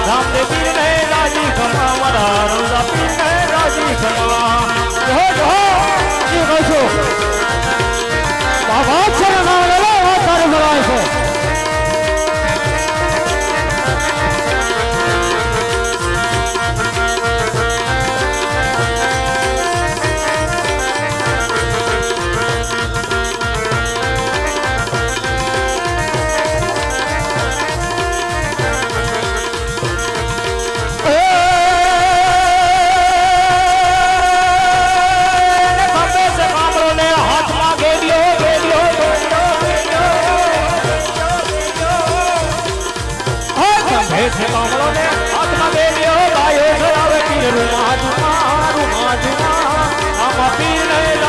રામદેવ પીર ને રાજી ખમા મારા રમઝા પીર ને રાજી ખમા જો જો જી કહું છું બાબા છે ને નામ લે વાત તારે બોલાય છે છે કામળો ને